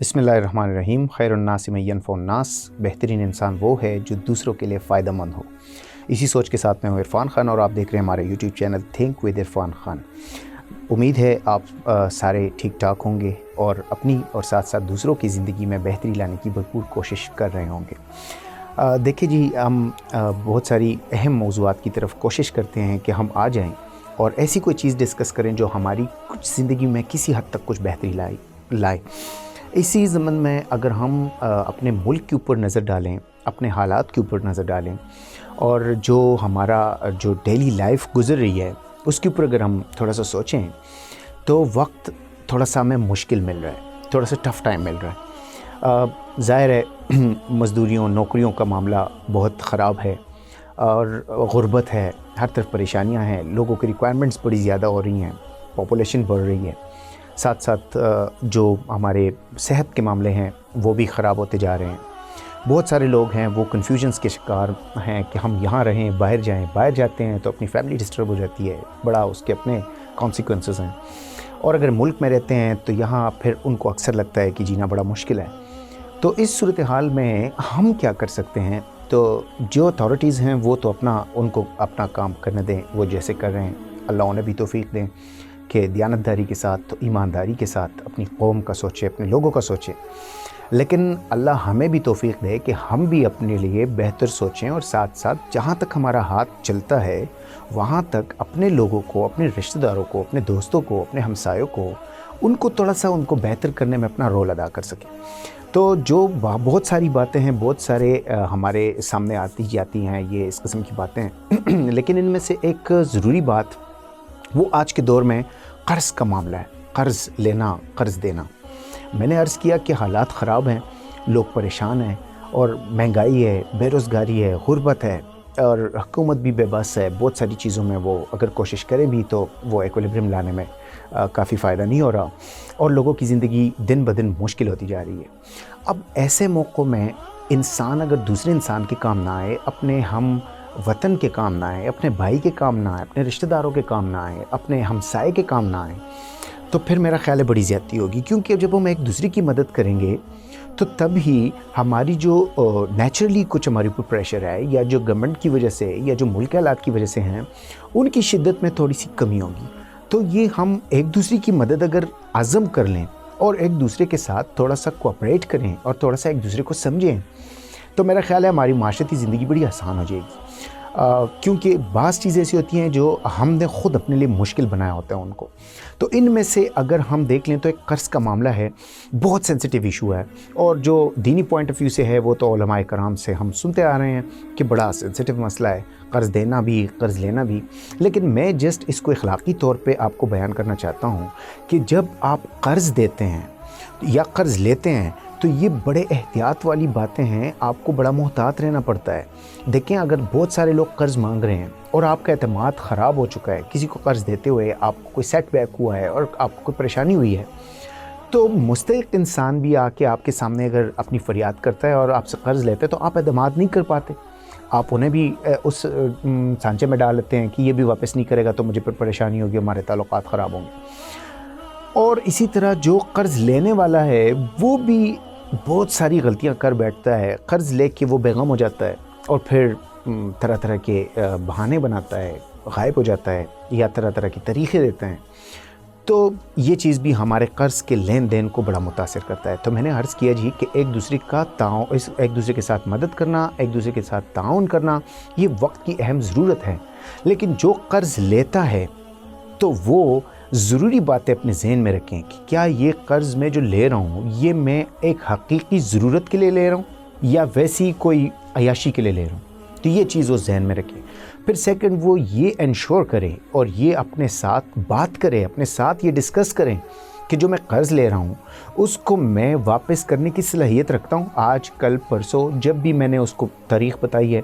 बिस्मिल्लाहिर्रहमानिर्रहीम। खैरुन्नास मन यनफ़उन्नास, बेहतरीन इंसान वो है जो दूसरों के लिए फ़ायदा मंद हो। इसी सोच के साथ मैं हूँ इरफ़ान ख़ान और आप देख रहे हैं हमारे YouTube channel think with Irfan Khan. उम्मीद है आप सारे ठीक ठाक होंगे और अपनी और साथ साथ दूसरों की ज़िंदगी में बेहतरी लाने की भरपूर कोशिश कर रहे होंगे। देखिए जी, हम बहुत सारी अहम मौज़ूआत की तरफ कोशिश करते हैं कि हम आ जाएँ और ऐसी कोई चीज़ डिस्कस करें जो हमारी कुछ ज़िंदगी में किसी हद तक कुछ बेहतरी लाए। इसी ज़मन में अगर हम अपने मुल्क के ऊपर नज़र डालें, अपने हालात के ऊपर नज़र डालें और जो हमारा जो डेली लाइफ गुज़र रही है उसके ऊपर अगर हम थोड़ा सा सोचें तो वक्त थोड़ा सा हमें मुश्किल मिल रहा है, थोड़ा सा टफ़ टाइम मिल रहा है। ज़ाहिर है मज़दूरियों नौकरियों का मामला बहुत ख़राब है और ग़ुरबत है, हर तरफ परेशानियां हैं, लोगों की रिक्वायरमेंट्स बड़ी ज़्यादा हो रही हैं, पॉपुलेशन बढ़ रही है। साथ साथ जो हमारे सेहत के मामले हैं वो भी ख़राब होते जा रहे हैं। बहुत सारे लोग हैं वो कन्फ्यूजन्स के शिकार हैं कि हम यहाँ रहें बाहर जाएं, बाहर जाते हैं तो अपनी फैमिली डिस्टर्ब हो जाती है, बड़ा उसके अपने कॉन्सिक्वेंसेस हैं। और अगर मुल्क में रहते हैं तो यहाँ फिर उनको अक्सर लगता है कि जीना बड़ा मुश्किल है। तो इस सूरत हाल में हम क्या कर सकते हैं? तो जो अथॉरिटीज़ हैं वो तो उनको अपना काम करने दें, वो जैसे कर रहे हैं, अल्लाह उन्हें भी तौफीक दें कि दियानतदारी के साथ, तो ईमानदारी के साथ अपनी कौम का सोचें, अपने लोगों का सोचें। लेकिन अल्लाह हमें भी तौफीक दे कि हम भी अपने लिए बेहतर सोचें और साथ साथ जहाँ तक हमारा हाथ चलता है वहाँ तक अपने लोगों को, अपने रिश्तेदारों को, अपने दोस्तों को, अपने हमसायों को, उनको थोड़ा सा उनको बेहतर करने में अपना रोल अदा कर सकें। तो जो बहुत सारी बातें हैं, बहुत सारे हमारे सामने आती जाती हैं ये इस किस्म की बातें लेकिन इनमें से एक ज़रूरी बात वो आज के दौर में क़र्ज़ का मामला है। क़र्ज़ लेना, क़र्ज़ देना। मैंने अर्ज़ किया कि हालात ख़राब हैं, लोग परेशान हैं और महंगाई है, बेरोज़गारी है, ग़ुरबत है और हुकूमत भी बेबस है। बहुत सारी चीज़ों में वो अगर कोशिश करें भी तो वो इक्विलिब्रियम लाने में काफ़ी फ़ायदा नहीं हो रहा और लोगों की ज़िंदगी दिन ब दिन मुश्किल होती जा रही है। अब ऐसे मौक़ों में इंसान अगर दूसरे इंसान के काम ना आए, अपने हम वतन के काम ना आए, अपने भाई के काम ना आए, अपने रिश्तेदारों के काम ना आए, अपने हमसाये के काम ना आए, तो फिर मेरा ख़्याल है बड़ी ज़्यादती होगी। क्योंकि जब हम एक दूसरे की मदद करेंगे तो तब ही हमारी जो नेचुरली कुछ हमारे ऊपर प्रेशर है या जो गवर्नमेंट की वजह से या जो मुल्क के हालात की वजह से हैं उनकी शिद्दत में थोड़ी सी कमी होगी। तो ये हम एक दूसरे की मदद अगर आज़म कर लें और एक दूसरे के साथ थोड़ा सा कोऑपरेट करें और थोड़ा सा एक दूसरे को समझें तो मेरा ख़्याल है हमारी माशरती ज़िंदगी बड़ी आसान हो जाएगी। क्योंकि बाज़ चीज़ें ऐसी होती हैं जो हमने ख़ुद अपने लिए मुश्किल बनाया होता है उनको। तो इनमें से अगर हम देख लें तो एक क़र्ज़ का मामला है, बहुत सेंसिटिव इशू है और जो दीनी पॉइंट ऑफ व्यू से है वो तो उलमाए कराम से हम सुनते आ रहे हैं कि बड़ा सेंसिटिव मसला है, क़र्ज़ देना भी, क़र्ज़ लेना भी। लेकिन मैं जस्ट इसको अखलाक़ी तौर पे आपको बयान करना चाहता हूँ कि जब आप क़र्ज़ देते हैं या क़र्ज़ लेते हैं तो ये बड़े एहतियात वाली बातें हैं, आपको बड़ा मोहतात रहना पड़ता है। देखें, अगर बहुत सारे लोग कर्ज़ मांग रहे हैं और आपका एतमाद ख़राब हो चुका है, किसी को कर्ज़ देते हुए आपको कोई सेटबैक हुआ है और आपको कोई परेशानी हुई है, तो मुस्तहिक़ इंसान भी आके आपके सामने अगर अपनी फ़रियाद करता है और आपसे कर्ज़ लेता है तो आप एतमाद नहीं कर पाते। आप उन्हें भी उस सांचे में डाल लेते हैं कि ये भी वापस नहीं करेगा तो मुझे फिर परेशानी होगी, हमारे ताल्लुकात ख़राब होंगे। और इसी तरह जो कर्ज़ लेने वाला है वो भी बहुत सारी गलतियां कर बैठता है। कर्ज़ लेके वो बेगम हो जाता है और फिर तरह तरह के बहाने बनाता है, गायब हो जाता है या तरह तरह के तरीक़े देते हैं। तो ये चीज़ भी हमारे कर्ज़ के लेन देन को बड़ा मुतासिर करता है। तो मैंने अर्ज़ किया जी कि एक दूसरे के साथ मदद करना, एक दूसरे के साथ ताउन करना, ये वक्त की अहम ज़रूरत है। लेकिन जो कर्ज़ लेता है तो वो ज़रूरी बातें अपने ज़हन में रखें कि क्या ये कर्ज़ मैं जो ले रहा हूँ ये मैं एक हकीकी ज़रूरत के लिए ले रहा हूँ या वैसी कोई अयाशी के लिए ले रहा हूँ। तो ये चीज़ वो ज़हन में रखें। फिर सेकंड, वो ये इंश्योर करें और ये अपने साथ बात करें, अपने साथ ये डिस्कस करें कि जो मैं कर्ज़ ले रहा हूँ उसको मैं वापस करने की सलाहियत रखता हूँ। आज, कल, परसों जब भी मैंने उसको तारीख़ बताई है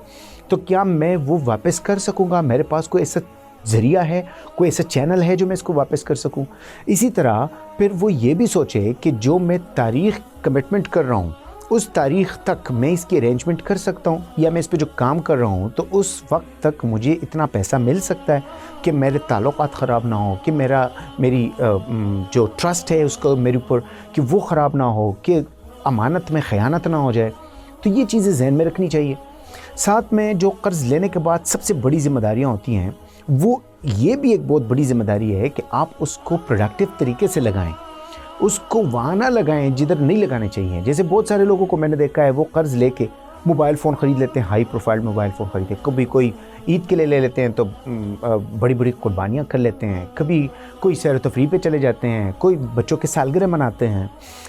तो क्या मैं वो वापस कर सकूँगा? मेरे पास कोई ऐसा ज़रिया है, कोई ऐसा चैनल है जो मैं इसको वापस कर सकूं? इसी तरह फिर वो ये भी सोचे कि जो मैं तारीख़ कमिटमेंट कर रहा हूँ اس تاریخ تک میں اس کی ارینجمنٹ کر سکتا ہوں، یا میں اس پہ جو کام کر رہا ہوں تو اس وقت تک مجھے اتنا پیسہ مل سکتا ہے کہ میرے تعلقات خراب نہ ہو، کہ میری جو ٹرسٹ ہے اس کو میرے اوپر کہ وہ خراب نہ ہو، کہ امانت میں خیانت نہ ہو جائے. تو یہ چیزیں ذہن میں رکھنی چاہیے. ساتھ میں جو قرض لینے کے بعد سب سے بڑی ذمہ داریاں ہوتی ہیں، وہ یہ بھی ایک بہت بڑی ذمہ داری ہے کہ آپ اس کو پروڈکٹیو طریقے سے لگائیں، اس کو وہاں نہ لگائیں جدھر نہیں لگانے چاہیے. جیسے بہت سارے لوگوں کو میں نے دیکھا ہے، وہ قرض لے کے موبائل فون خرید لیتے ہیں، ہائی پروفائل موبائل فون خریدتے ہیں. کبھی کوئی عید کے لیے لے لیتے ہیں تو بڑی بڑی قربانیاں کر لیتے ہیں، کبھی کوئی سیر و تفریح پہ چلے جاتے ہیں، کوئی بچوں کے سالگرہ مناتے ہیں.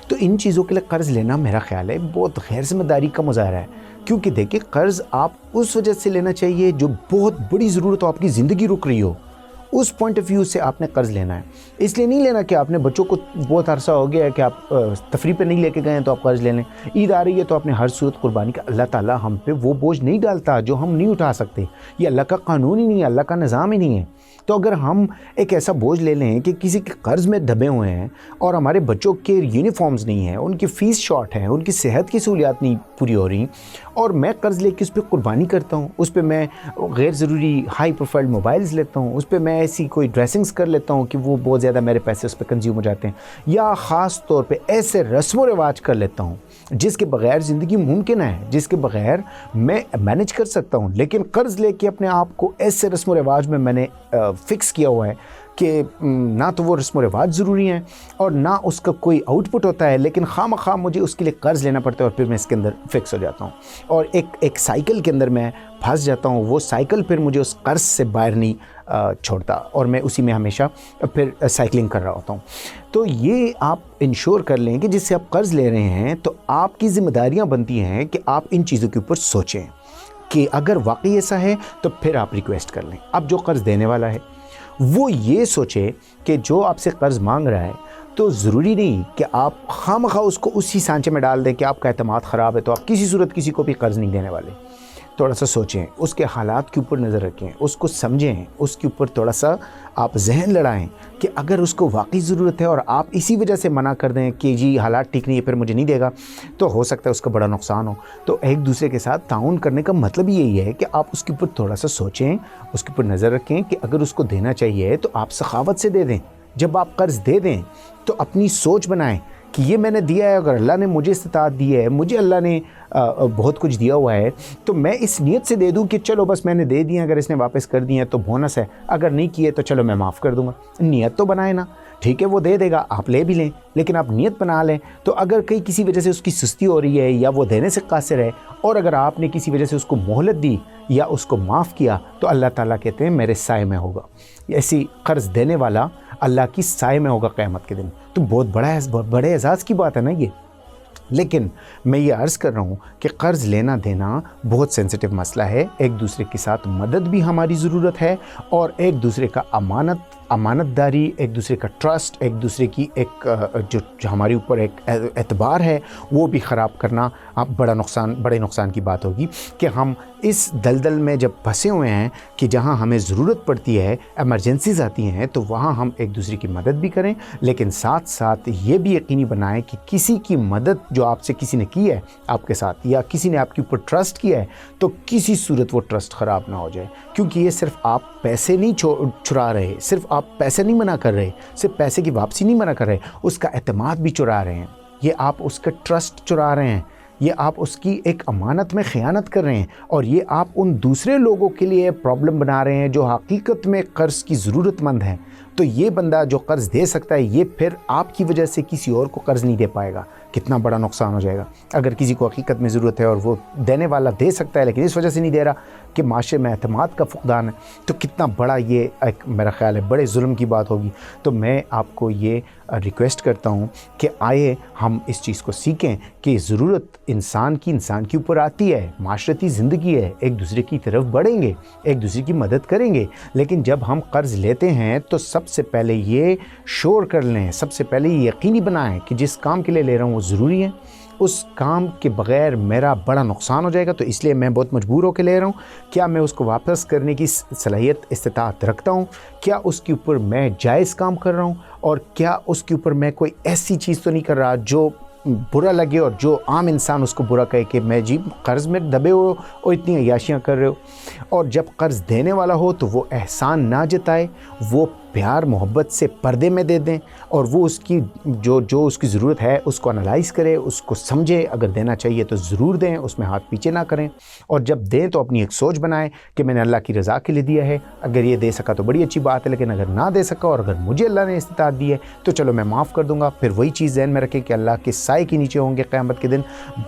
تو ان چیزوں کے لیے قرض لینا میرا خیال ہے بہت غیر ذمہ داری کا مظاہرہ ہے. کیونکہ دیکھیں، قرض آپ اس وجہ سے لینا چاہیے جو بہت بڑی ضرورت ہو، آپ کی زندگی رک رہی ہو، اس پوائنٹ آف ویو سے آپ نے قرض لینا ہے. اس لیے نہیں لینا کہ آپ نے بچوں کو بہت عرصہ ہو گیا ہے کہ آپ تفریح پہ نہیں لے کے گئے ہیں تو آپ قرض لے لیں. عید آ رہی ہے تو آپ نے ہر صورت قربانی کا. اللہ تعالیٰ ہم پہ وہ بوجھ نہیں ڈالتا جو ہم نہیں اٹھا سکتے. یہ اللہ کا قانون ہی نہیں ہے، اللہ کا نظام ہی نہیں ہے. تو اگر ہم ایک ایسا بوجھ لے لیں کہ کسی کے قرض میں دبے ہوئے ہیں اور ہمارے بچوں کے یونیفارمز نہیں ہیں، ان کی فیس شارٹ ہے، ان کی صحت کی سہولیات نہیں پوری ہو رہی، اور میں قرض لے کے اس پہ قربانی کرتا ہوں، اس پہ میں غیر ضروری ہائی پروفائل موبائلز لیتا ہوں، اس پہ میں ایسی کوئی ڈریسنگز کر لیتا ہوں کہ وہ بہت زیادہ میرے پیسے اس پہ کنزیوم ہو جاتے ہیں، یا خاص طور پہ ایسے رسم و رواج کر لیتا ہوں جس کے بغیر زندگی ممکن ہے، جس کے بغیر میں مینج کر سکتا ہوں. لیکن قرض لے کے اپنے آپ کو ایسے رسم و رواج میں نے فکس کیا ہوا ہے کہ نہ تو وہ رسم و رواج ضروری ہیں اور نہ اس کا کوئی آؤٹ پٹ ہوتا ہے، لیکن خواہ مخواہ مجھے اس کے لیے قرض لینا پڑتا ہے اور پھر میں اس کے اندر فکس ہو جاتا ہوں اور ایک سائیکل کے اندر میں پھنس جاتا ہوں. وہ سائیکل پھر مجھے اس قرض سے باہر نہیں چھوڑتا اور میں اسی میں ہمیشہ پھر سائیکلنگ کر رہا ہوتا ہوں. تو یہ آپ انشور کر لیں کہ جس سے آپ قرض لے رہے ہیں تو آپ کی ذمہ داریاں بنتی ہیں کہ آپ ان چیزوں کے اوپر سوچیں کہ اگر واقعی ایسا ہے تو پھر آپ ریکویسٹ کر لیں. اب جو قرض دینے والا ہے وہ یہ سوچے کہ جو آپ سے قرض مانگ رہا ہے تو ضروری نہیں کہ آپ خواہ مخواہ اس کو اسی سانچے میں ڈال دیں کہ آپ کا اعتماد خراب ہے تو آپ کسی صورت کسی کو بھی قرض نہیں دینے والے. تھوڑا سا سوچیں، اس کے حالات کے اوپر نظر رکھیں، اس کو سمجھیں، اس کے اوپر تھوڑا سا آپ ذہن لڑائیں کہ اگر اس کو واقعی ضرورت ہے اور آپ اسی وجہ سے منع کر دیں کہ جی حالات ٹھیک نہیں ہے پھر مجھے نہیں دے گا، تو ہو سکتا ہے اس کا بڑا نقصان ہو. تو ایک دوسرے کے ساتھ تعاون کرنے کا مطلب یہی ہے کہ آپ اس کے اوپر تھوڑا سا سوچیں، اس کے اوپر نظر رکھیں کہ اگر اس کو دینا چاہیے تو آپ سخاوت سے دے دیں. جب آپ قرض دے دیں تو اپنی سوچ بنائیں کہ یہ میں نے دیا ہے، اگر اللہ نے مجھے استطاعت دی ہے، مجھے اللہ نے بہت کچھ دیا ہوا ہے، تو میں اس نیت سے دے دوں کہ چلو بس میں نے دے دیا، اگر اس نے واپس کر دی ہیں تو بونس ہے، اگر نہیں کیے تو چلو میں معاف کر دوں گا. نیت تو بنائے نا. ٹھیک ہے وہ دے دے گا، آپ لے بھی لیں، لیکن آپ نیت بنا لیں. تو اگر کہیں کسی وجہ سے اس کی سستی ہو رہی ہے یا وہ دینے سے قاصر ہے اور اگر آپ نے کسی وجہ سے اس کو مہلت دی یا اس کو معاف کیا تو اللہ تعالیٰ کہتے ہیں میرے سائے میں ہوگا. ایسی قرض دینے والا اللہ کی سائے میں ہوگا قیامت کے دن. تو بہت بڑے اعزاز کی بات ہے نا یہ. لیکن میں یہ عرض کر رہا ہوں کہ قرض لینا دینا بہت سینسٹیو مسئلہ ہے. ایک دوسرے کے ساتھ مدد بھی ہماری ضرورت ہے اور ایک دوسرے کا امانت داری، ایک دوسرے کا ٹرسٹ، ایک دوسرے کی ایک جو ہمارے اوپر ایک اعتبار ہے وہ بھی خراب کرنا بڑے نقصان کی بات ہوگی کہ ہم اس دلدل میں جب پھنسے ہوئے ہیں کہ جہاں ہمیں ضرورت پڑتی ہے، ایمرجنسیز آتی ہیں، تو وہاں ہم ایک دوسرے کی مدد بھی کریں، لیکن ساتھ ساتھ یہ بھی یقینی بنائیں کہ کسی کی مدد جو آپ سے کسی نے کی ہے آپ کے ساتھ یا کسی نے آپ کے اوپر ٹرسٹ کیا ہے تو کسی صورت وہ ٹرسٹ خراب نہ ہو جائے. کیونکہ یہ صرف آپ پیسے نہیں چرا رہے، صرف آپ پیسے نہیں منع کر رہے، صرف پیسے کی واپسی نہیں منع کر رہے، اس کا اعتماد بھی چرا رہے ہیں. یہ آپ اس کا ٹرسٹ چرا رہے ہیں، یہ آپ اس کی ایک امانت میں خیانت کر رہے ہیں اور یہ آپ ان دوسرے لوگوں کے لیے پرابلم بنا رہے ہیں جو حقیقت میں قرض کی ضرورت مند ہیں. تو یہ بندہ جو قرض دے سکتا ہے یہ پھر آپ کی وجہ سے کسی اور کو قرض نہیں دے پائے گا. کتنا بڑا نقصان ہو جائے گا. اگر کسی کو حقیقت میں ضرورت ہے اور وہ دینے والا دے سکتا ہے لیکن اس وجہ سے نہیں دے رہا کہ معاشرے میں اعتماد کا فقدان ہے، تو کتنا بڑا یہ ایک میرا خیال ہے بڑے ظلم کی بات ہوگی. تو میں آپ کو یہ ریکویسٹ کرتا ہوں کہ آئے ہم اس چیز کو سیکھیں کہ ضرورت انسان کے اوپر آتی ہے، معاشرتی زندگی ہے، ایک دوسرے کی طرف بڑھیں گے، ایک دوسرے کی مدد کریں گے. لیکن جب ہم قرض لیتے ہیں تو سب سے پہلے یہ شور کر لیں، سب سے پہلے یہ یقینی بنائیں کہ جس کام کے لیے لے رہا ہوں وہ ضروری ہے، اس کام کے بغیر میرا بڑا نقصان ہو جائے گا تو اس لیے میں بہت مجبور ہو کے لے رہا ہوں. کیا میں اس کو واپس کرنے کی صلاحیت استطاعت رکھتا ہوں؟ کیا اس کے اوپر میں جائز کام کر رہا ہوں؟ اور کیا اس کے اوپر میں کوئی ایسی چیز تو نہیں کر رہا جو बुरा लगे और जो आम इंसान उसको बुरा कहे कि मैं जी कर्ज़ में दबे हो और इतनी अय्याशियाँ कर रहे हो। और जब कर्ज़ देने वाला हो तो वो एहसान ना जताए, वो प्यार मोहब्बत से पर्दे में दे दें और वो उसकी जो उसकी ज़रूरत है उसको एनालाइज़ करे, उसको समझे, अगर देना चाहिए तो ज़रूर दें, उसमें हाथ पीछे ना करें। और जब दें तो अपनी एक सोच बनाएं कि मैंने अल्लाह की रज़ा के लिए दिया है, अगर ये दे सका तो बड़ी अच्छी बात है, लेकिन अगर ना दे सका और अगर मुझे अल्लाह ने इस्तिताअत दी है तो चलो मैं माफ़ कर दूँगा। फिर वही चीज़ ज़हन में रखें कि अल्लाह के साए के नीचे होंगे क़यामत के दिन,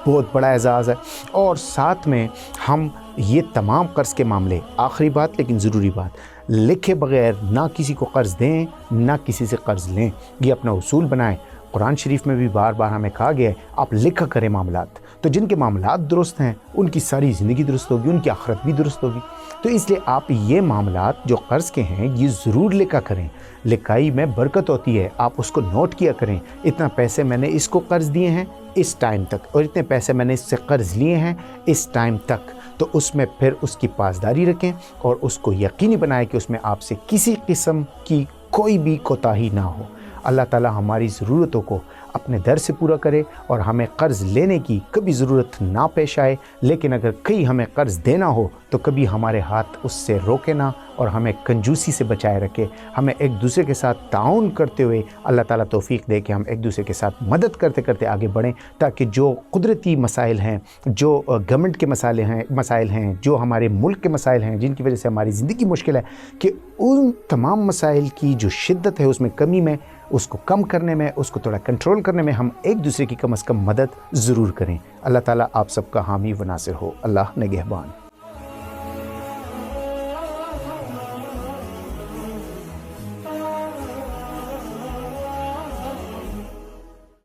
बहुत बड़ा एज़ाज़ है। और साथ में हम ये तमाम कर्ज़ के मामले, आखिरी बात लेकिन ज़रूरी बात, लिखे बग़ैर ना किसी को कर्ज़ दें ना किसी से कर्ज़ लें, ये अपना उसूल बनाएं। कुरान शरीफ में भी बार बार हमें कहा गया है आप लिखा करें मामलात, तो जिनके मामलात दुरुस्त हैं उनकी सारी ज़िंदगी दुरुस्त होगी, उनकी आखिरत भी दुरुस्त होगी। तो इसलिए आप ये मामलात जो कर्ज़ के हैं ये ज़रूर लिखा करें, लिखाई में बरकत होती है, आप उसको नोट किया करें। इतना पैसे मैंने इसको कर्ज़ दिए हैं इस टाइम तक और इतने पैसे मैंने इससे कर्ज़ लिए हैं इस टाइम तक, तो उसमें फिर उसकी पासदारी रखें और उसको यकीनी बनाएं कि उसमें आपसे किसी किस्म की कोई भी कोताही ना हो। अल्लाह ताला हमारी ज़रूरतों को अपने दर से पूरा करे और हमें कर्ज़ लेने की कभी ज़रूरत ना पेश आए, लेकिन अगर कहीं हमें कर्ज़ देना हो तो कभी हमारे हाथ उससे रोके ना और हमें कंजूसी से बचाए रखे। हमें एक दूसरे के साथ ताउन करते हुए अल्लाह ताला तौफ़ीक दे कि हम एक दूसरे के साथ मदद करते करते आगे बढ़ें, ताकि जो कुदरती मसाइल हैं, जो गवर्नमेंट के मसाइल हैं, जो हमारे मुल्क के मसाइल हैं जिनकी वजह से हमारी ज़िंदगी मुश्किल है, कि उन तमाम मसाइल की जो शिद्दत है उसमें कमी में, उसको कम करने में, उसको थोड़ा कंट्रोल करने में हम एक दूसरे की कम अज़ कम मदद ज़रूर करें। अल्लाह ताला आप सबका हामी व नासिर हो। अल्लाह निगहबान।